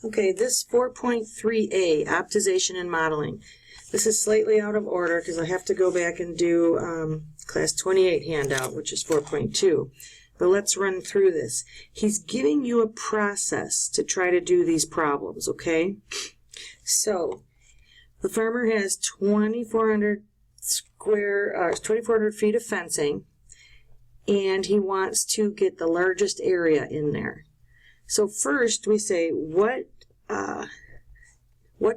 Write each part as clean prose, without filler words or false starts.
Okay, this 4.3a, optimization and modeling. This is slightly out of order because I have to go back and do class 28 handout, which is 4.2. But let's run through this. He's giving you a process to try to do these problems, okay? So the farmer has 2,400 feet of fencing, and he wants to get the largest area in there. So first we say, what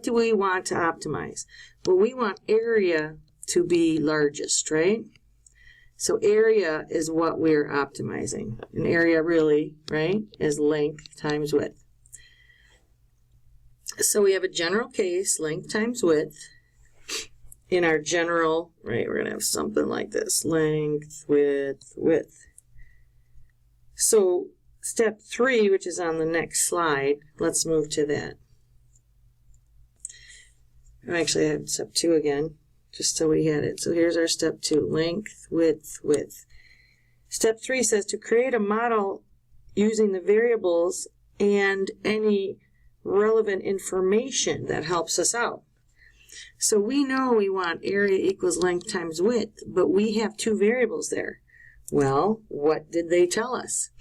do we want to optimize? Well, we want area to be largest, right? So area is what we're optimizing. And area really, right, is length times width. So we have a general case, length times width. In our general, right, we're going to have something like this, length, width, width. So step 3, which is on the next slide, let's move to that. Actually, I have step 2 again, just so we had it. So here's our step 2, length, width, width. Step 3 says to create a model using the variables and any relevant information that helps us out. So we know we want area equals length times width, but we have 2 variables there. Well, what did they tell us?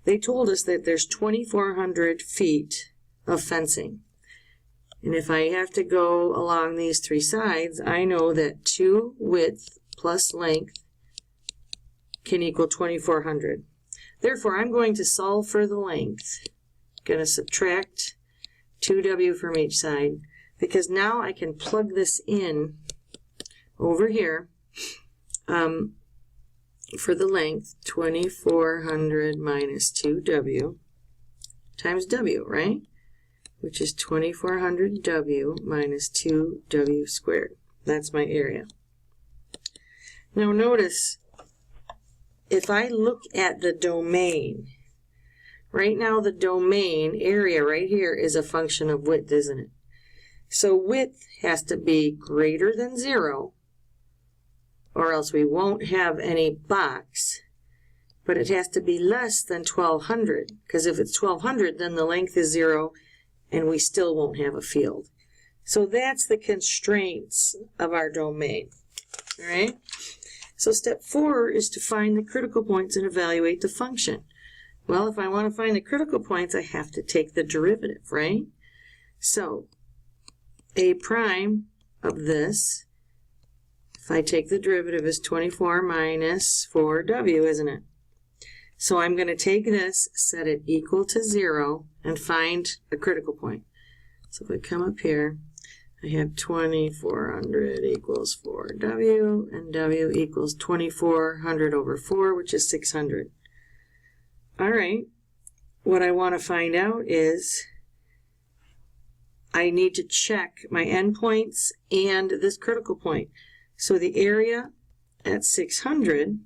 They told us that there's 2,400 feet of fencing. And if I have to go along these 3 sides, I know that 2 width plus length can equal 2,400. Therefore, I'm going to solve for the length. I'm going to subtract 2w from each side, because now I can plug this in over here for the length, 2,400 minus 2w times w, right? Which is 2,400w minus 2w squared. That's my area. Now notice, if I look at the domain, right now the domain area right here is a function of width, isn't it? So width has to be greater than 0, or else we won't have any box, but it has to be less than 1,200, because if it's 1,200, then the length is 0, and we still won't have a field. So that's the constraints of our domain. All right? So step 4 is to find the critical points and evaluate the function. Well, if I want to find the critical points, I have to take the derivative, right? So a prime of this, if I take the derivative, is 24 minus 4w, isn't it? So I'm going to take this, set it equal to 0, and find a critical point. So if I come up here, I have 2,400 equals 4w, and w equals 2,400 over 4, which is 600. All right, what I want to find out is I need to check my endpoints and this critical point. So the area at 600,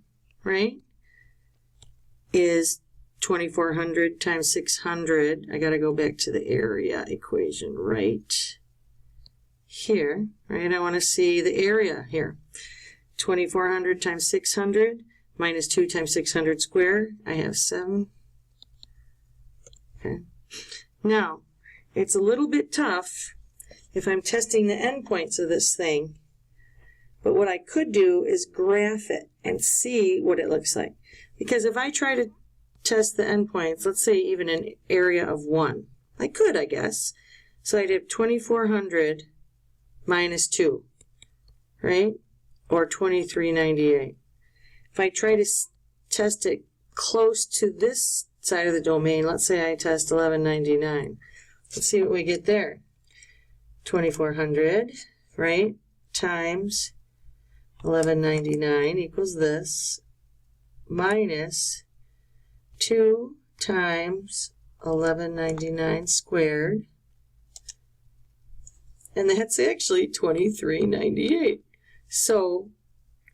right, is 2,400 times 600. I got to go back to the area equation right here, right? I want to see the area here. 2,400 times 600 minus 2 times 600 squared. I have 7. Okay. Now, it's a little bit tough if I'm testing the endpoints of this thing, but what I could do is graph it and see what it looks like. Because if I try to test the endpoints, let's say even an area of 1, I could, I guess. So I'd have 2,400 minus 2, right? Or 2,398. If I try to test it close to this side of the domain, let's say I test 1199. Let's see what we get there. 2,400, right, times 1199 equals this, minus 2 times 1199 squared, and that's actually 2,398. So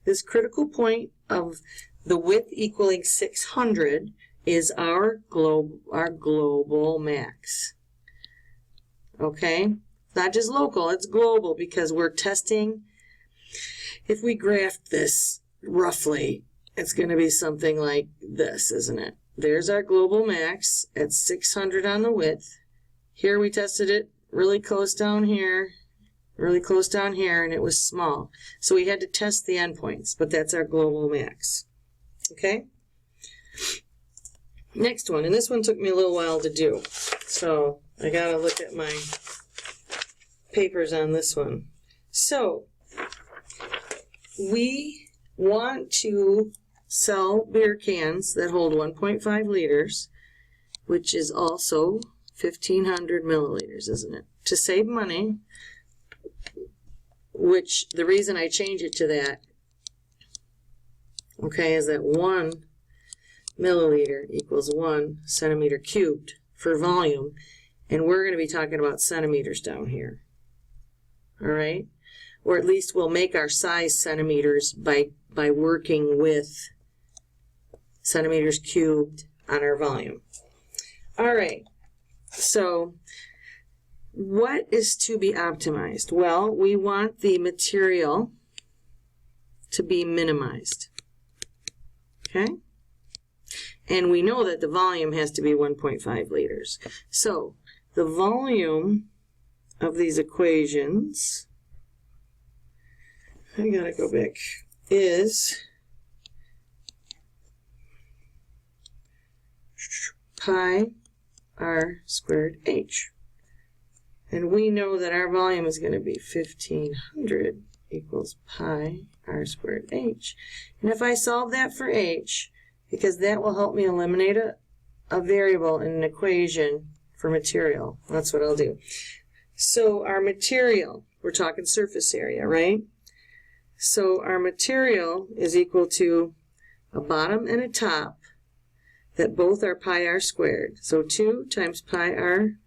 this critical point of the width equaling 600 is our global max. Okay? Not just local, it's global, because we're testing. If we graph this roughly, it's going to be something like this, isn't it? There's our global max at 600 on the width, Here we tested it really close down here, really close down here, and it was small. So we had to test the endpoints, but that's our global max. Okay? Next one, and this one took me a little while to do. So I gotta look at my papers on this one. So we want to sell beer cans that hold 1.5 liters, which is also 1,500 milliliters, isn't it? To save money, which the reason I change it to that, okay, is that 1 milliliter equals 1 centimeter cubed for volume, and we're going to be talking about centimeters down here. All right? Or at least we'll make our size centimeters by working with centimeters cubed on our volume. All right, so what is to be optimized? Well, we want the material to be minimized, okay? And we know that the volume has to be 1.5 liters. So the volume of these equations, I gotta go back, is pi r squared h. And we know that our volume is going to be 1,500 equals pi r squared h. And if I solve that for h, because that will help me eliminate a variable in an equation for material, that's what I'll do. So our material, we're talking surface area, right? So our material is equal to a bottom and a top that both are pi r squared. So 2 times pi r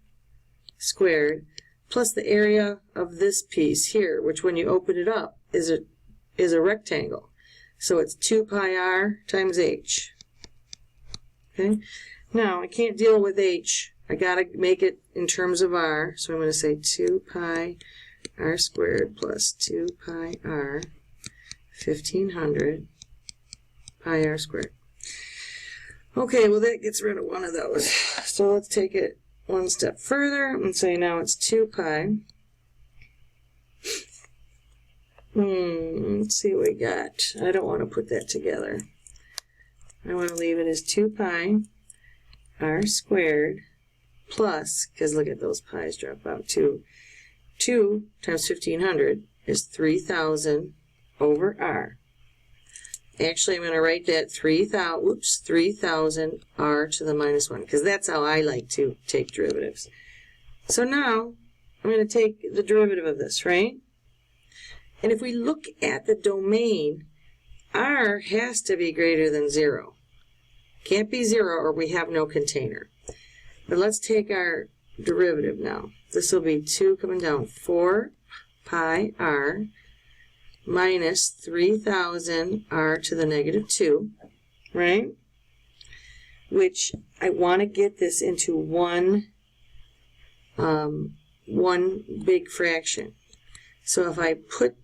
squared plus the area of this piece here, which when you open it up is a rectangle. So it's 2 pi r times h. Okay? Now, I can't deal with h. I got to make it in terms of r. So I'm going to say 2 pi r squared plus 2 pi r, 1,500 pi r squared. Okay, well that gets rid of one of those. So let's take it one step further and say now it's 2 pi. Let's see what we got. I don't want to put that together. I want to leave it as 2 pi r squared plus, because look at those pi's drop out, 2 times 1,500 is 3,000 over r. Actually, I'm going to write that 3,000 r to the minus 1, because that's how I like to take derivatives. So now, I'm going to take the derivative of this, right? And if we look at the domain, r has to be greater than 0. Can't be 0 or we have no container. But let's take our derivative now. This will be 2 coming down, 4 pi r minus 3,000 r to the negative 2, right? Which I want to get this into one big fraction. So if I put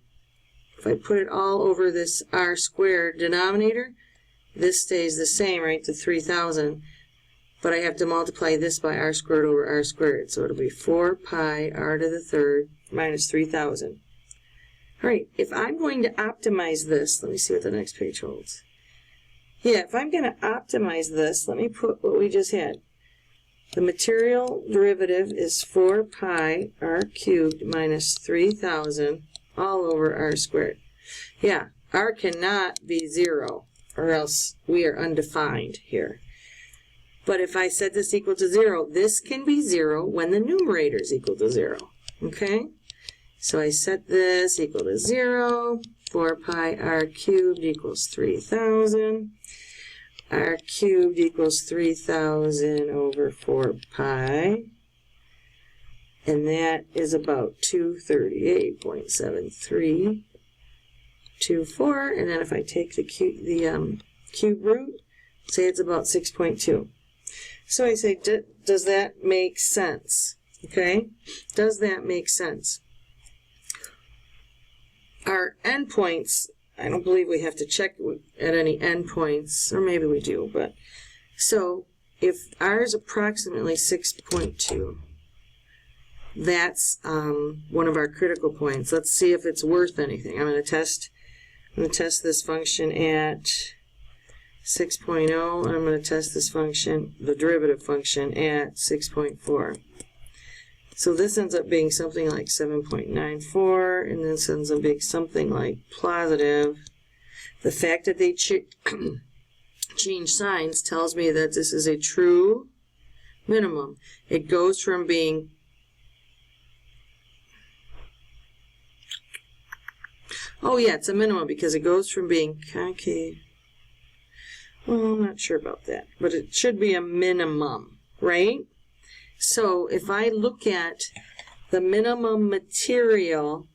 it all over this r squared denominator, this stays the same, right, to 3,000. But I have to multiply this by r squared over r squared. So it'll be 4 pi r to the third minus 3,000. All right, if I'm going to optimize this, let me see what the next page holds. Yeah, if I'm going to optimize this, let me put what we just had. The material derivative is 4 pi r cubed minus 3,000 all over r squared. Yeah, r cannot be 0, or else we are undefined here. But if I set this equal to 0, this can be 0 when the numerator is equal to 0. Okay? So I set this equal to 0. 4 pi r cubed equals 3,000. R cubed equals 3,000 over 4 pi. And that is about 238.7324. And then if I take the cube root, say it's about 6.2. So I say, does that make sense? Okay? Does that make sense? Our endpoints, I don't believe we have to check at any endpoints, or maybe we do, but so if r is approximately 6.2, that's one of our critical points. Let's see if it's worth anything. I'm going to test this function at 6.0, and I'm going to test this function, the derivative function, at 6.4. So this ends up being something like 7.94, and this ends up being something like positive. The fact that they change signs tells me that this is a true minimum. It goes from being it's a minimum because it goes from being concave. Well, I'm not sure about that, but it should be a minimum, right? So if I look at the minimum material,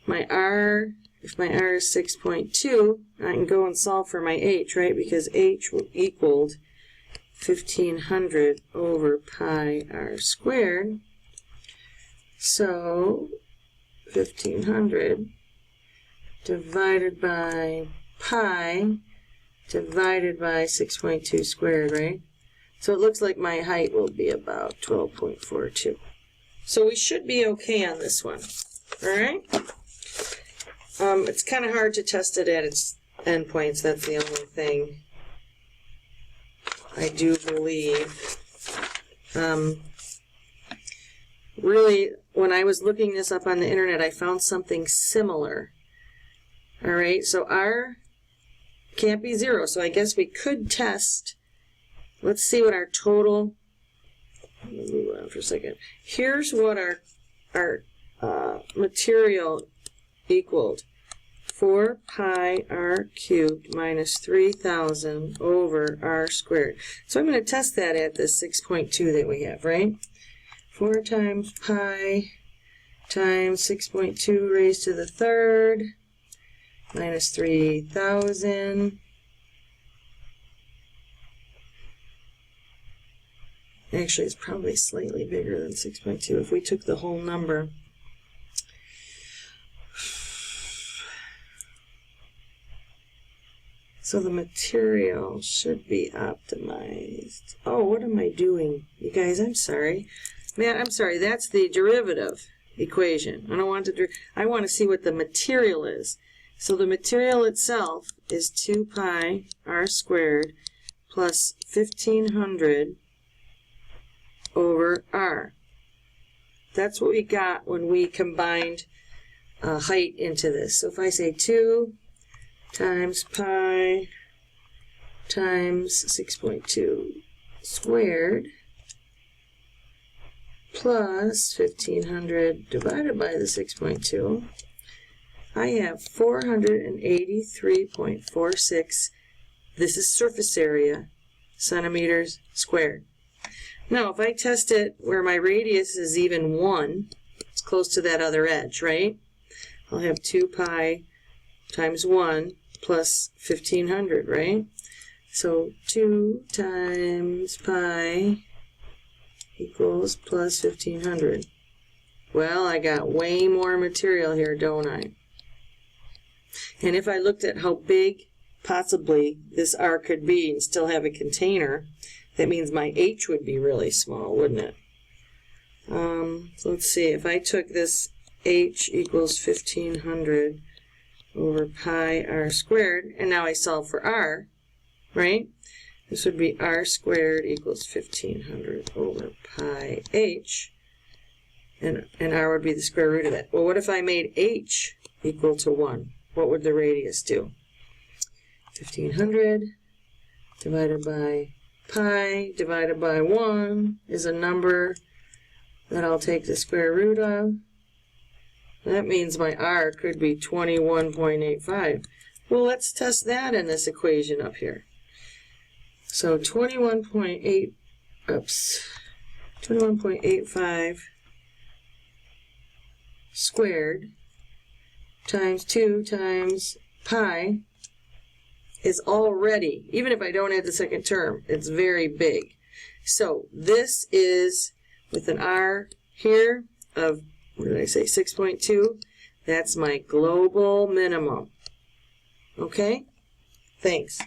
if my R is 6.2, I can go and solve for my H, right? Because H equaled 1500 over pi R squared. So 1500 divided by pi divided by 6.2 squared, right? So it looks like my height will be about 12.42. So we should be okay on this one, all right? It's kind of hard to test it at its endpoints. That's the only thing I do believe. Really, when I was looking this up on the internet, I found something similar. All right, so R can't be 0, so I guess we could test. Let's see what our total. Let me move on for a second. Here's what our material equaled: 4 pi R cubed minus 3000 over R squared. So I'm going to test that at this 6.2 that we have, right? 4 times pi times 6.2 raised to the third minus 3000. Actually, it's probably slightly bigger than 6.2 if we took the whole number. So the material should be optimized. Oh, what am I doing? You guys, I'm sorry. Man, I'm sorry. That's the derivative equation. I don't want to. I want to see what the material is. So the material itself is 2 pi R squared plus 1500 over R. That's what we got when we combined height into this. So if I say 2 times pi times 6.2 squared plus 1500 divided by the 6.2, I have 483.46. This is surface area, centimeters squared. Now, if I test it where my radius is even 1, it's close to that other edge, right? I'll have 2 pi times 1 plus 1500, right? So 2 times pi equals plus 1500. Well, I got way more material here, don't I? And if I looked at how big possibly this R could be and still have a container, that means my H would be really small, wouldn't it? So let's see, if I took this H equals 1500 over pi R squared, and now I solve for R, right? This would be R squared equals 1500 over pi H, and R would be the square root of that. Well, what if I made H equal to 1? What would the radius do? 1500 divided by pi divided by 1 is a number that I'll take the square root of. That means my R could be 21.85. Well, let's test that in this equation up here. So 21.85 squared times 2 times pi is already, even if I don't add the second term, it's very big. So this is, with an R here of, what did I say, 6.2, that's my global minimum. Okay? Thanks.